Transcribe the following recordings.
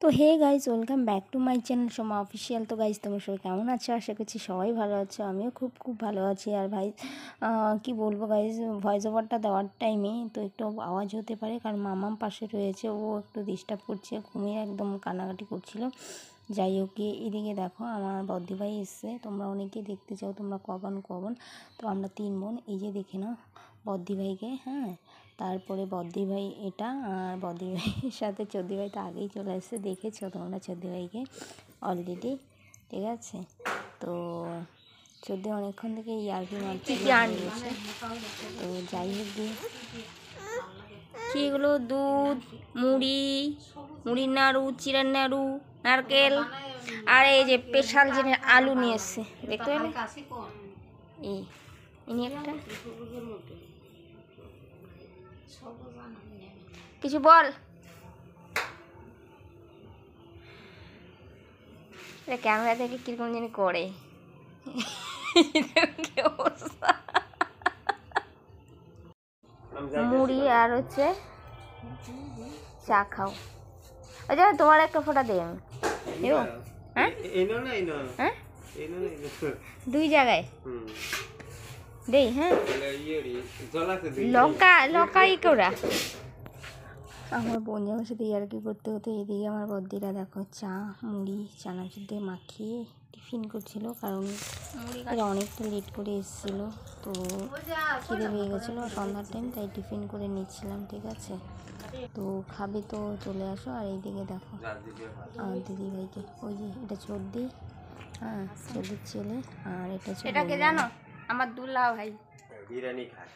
তো hey guys, welcome back to my channel Soma official. তো guys, তোমরা সবাই কেমন আছো? আশা করছি সবাই ভালো আছো। আমিও খুব ভালো আছি। আর ভাই কি বলবো গাইজ, ভয়েস ওভারটা দেওয়ার টাইমে তো একটু আওয়াজ হতে পারে, কারণ মামাম পাশে রয়েছে, ও একটু ডিস্টার্ব করছে, ঘুমিয়ে একদম কান্নাকাটি করছিল। যাই হোক, এদিকে দেখো আমার বদ্দি ভাই এসছে। তোমরা অনেকেই দেখতে চাও তোমরা কখন। তো আমরা 3 বোন, এই যে দেখে নাও বদ্দি ভাইকে। হ্যাঁ, তারপরে বদ্দি ভাই এটা, আর বদ্দি ভাইয়ের সাথে চদ্দি ভাই তো আগেই চলে এসেছে, দেখেছো তোমরা চদ্দি ভাইকে অলরেডি। ঠিক আছে, তো চদ্দি অনেকক্ষণ থেকে ইয়ার্কি মারছে। তো যাই হোক গিয়ে কি এগুলো, দুধ, মুড়ির নাড়ু, চিড়ের নাড়ু, নারকেল, আর এই যে স্পেশাল যে আলু নিয়ে এসছে, দেখতে পেলে? ইনি একটা কিছু বল। ক্যামেরা থেকে কিরকম জানি করে। মুড়ি আর হচ্ছে চা খাও। আচ্ছা, তোমার একটা ফোঁটা দে আমি। হ্যাঁ, দুই জায়গায় দেই। হ্যাঁ, লঙ্কা ই করা। আমার বোন জামার সাথে ইয়ার্কি করতে হতে এদিকে আমার বদ্দিরা দেখো চা মুড়ি চানাচুর দিয়ে মাখিয়ে টিফিন করছিল, কারণ এরা অনেকটা লেট করে এসেছিলো। তো খিদে পেয়ে গেছিলো সন্ধ্যার টাইম, তাই টিফিন করে নিচ্ছিলাম। ঠিক আছে, তো খাবে তো চলে আসো। আর এইদিকে দেখো আমার দিদি ভাইকে, ওই যে এটা চর্দি, হ্যাঁ চর্দির ছেলে। আর এটা হচ্ছে, এটাকে জানো আমার দুল্লা ভাই বিরিয়ানি খায়।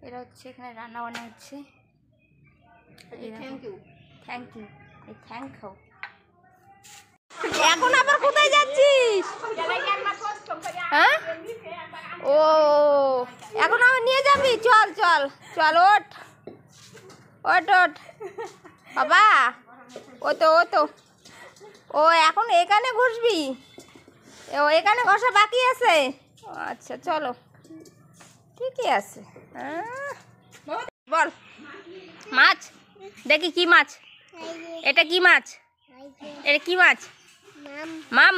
এটা হচ্ছে এখানে রান্না বান্না হচ্ছে। Thank you. এখন আবার কোথায় যাচ্ছিস? হ্যাঁ, ও এখন আবার নিয়ে যাবি? চল ওঠ বাবা। ও এখন এখানে ঘষবি? ও এখানে ঘষা বাকি আছে? আচ্ছা চলো, ঠিকই আছে। বল মাছ দেখি, কি মাছ এটা? কি মাছ এটা? কি মাছ? মাম।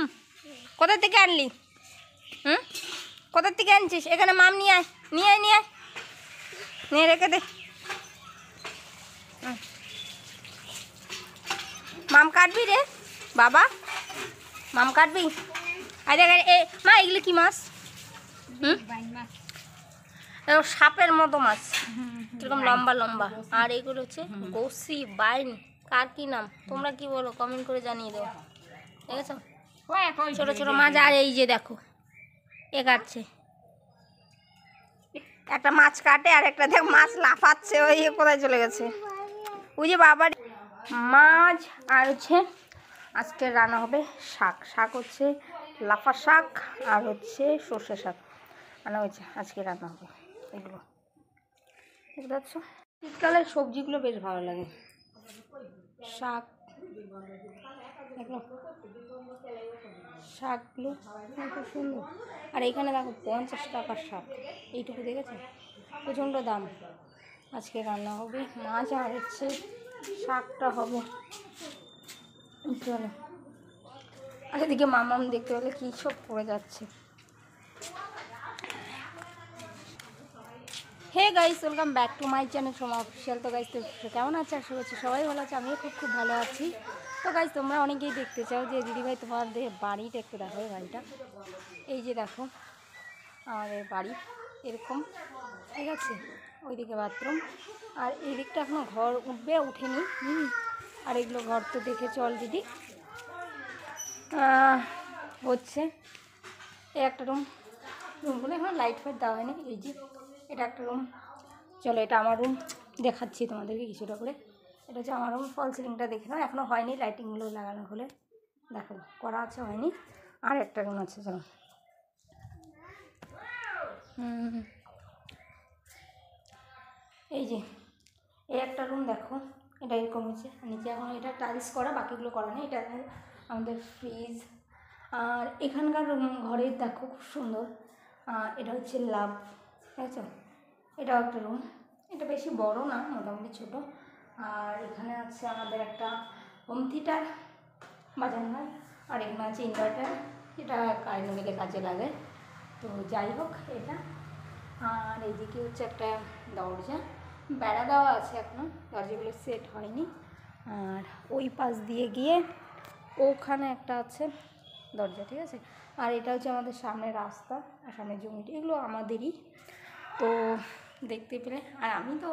কোথা থেকে আনলি? কোথা থেকে আনছিস? এখানে মাম নিয়ে আয়, নিয়ে রেখে দে। মাম কাটবি রে বাবা, মাম কাটবি? আরে মা, এগুলো কি মাছ? সাপের মতো মাছ, কিরকম লম্বা। আর এগুলো হচ্ছে গৌসি বাইন। কার কি নাম তোমরা কি বলো কমেন্ট করে জানিয়ে দাও। ঠিক আছে, ছোট মাছ। আর এই যে দেখো এ কাটছে, একটা মাছ কাটে আর একটা দেখ মাছ লাফাচ্ছে, ওই কোথায় চলে গেছে ওই যে বাবার মাছ। আর হচ্ছে আজকে রান্না হবে শাক হচ্ছে লাফা শাক, আর হচ্ছে সর্ষে শাক রান্না হয়েছে। আজকে রান্না হবে এগুলো। বুঝতে পারছো, শীতকালের সবজিগুলো বেশ ভালো লাগে। শাকগুলো খুব সুন্দর। আর এখানে দেখো 50 টাকার শাক, এইটুকু দেখেছো, প্রচণ্ড দাম। আজকে রান্না হবে মাছ, আর হচ্ছে শাকটা হবে। চলো, আর এদিকে মামাম দেখতে পেলে কী সব পড়ে যাচ্ছে। Hey guys, welcome back to my channel Soma official. তো গাইস, তো কেমন আছে? আশা করছি সবাই ভালো আছে, আমিও খুব ভালো আছি। তো গাইস, তোমরা অনেকেই দেখতে চাও যে দিদিভাই তোমাদের বাড়িটা একটু দেখো। বাড়িটা এই যে দেখো, আমাদের বাড়ি এরকম। ঠিক আছে, ওইদিকে বাথরুম, আর এই দিকটা এখনও ঘর উঠেনি। আর এগুলো ঘর তো দেখেছো অলরেডি। হচ্ছে এই একটা রুমগুলো এখন লাইট ফাইট দেওয়া হয়নি। এই যে এটা একটা রুম। চলো, এটা আমার রুম, দেখাচ্ছি তোমাদেরকে কিছুটা করে। এটা হচ্ছে আমার রুম। ফল সিলিংটা দেখে নাও, এখনও হয়নি, লাইটিংগুলো লাগানো হলে দেখো করা আছে, হয়নি। আর একটা রুম আছে, চলো। এই যে এই একটা রুম দেখো, এটা এরকম হচ্ছে। নিচে এখন এটা টাইলস করা, বাকিগুলো করা নেই। এটা আমাদের ফ্রিজ। আর এখানকার ঘরের দেখো খুব সুন্দর। এটা হচ্ছে লাভ, ঠিক আছে। এটাও একটা রুম, এটা বেশি বড় না, মোটামুটি ছোটো। আর এখানে আছে আমাদের একটা হোম থিয়েটার বাজার নয়, আর এখানে আছে ইনভার্টার, এটা কারেন্ট গেলে কাজে লাগে। তো যাই হোক এটা, আর এইদিকে হচ্ছে একটা দরজা, বেড়া দেওয়া আছে এখনও, দরজাগুলো সেট হয়নি। আর ওই পাশ দিয়ে গিয়ে ওখানে একটা আছে দরজা, ঠিক আছে। আর এটা হচ্ছে আমাদের সামনে রাস্তা আর সামনে জমিটি, এগুলো আমাদেরই। তো দেখতে পেলে, আর আমি তো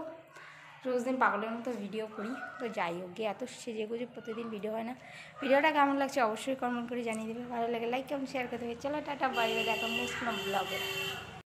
রোজ দিন পাগলের মতো ভিডিও করি। তো যাই হোক গিয়ে, এত সেজে গুজে প্রতিদিন ভিডিও হয় না। ভিডিওটা কেমন লাগছে অবশ্যই কমেন্ট করে জানিয়ে দেবে, ভালো লাগে লাইক কমেন্ট শেয়ার করতে হবে। চলো টাটা, বাইরে দেখা নেক্সট কোনো ব্লগে।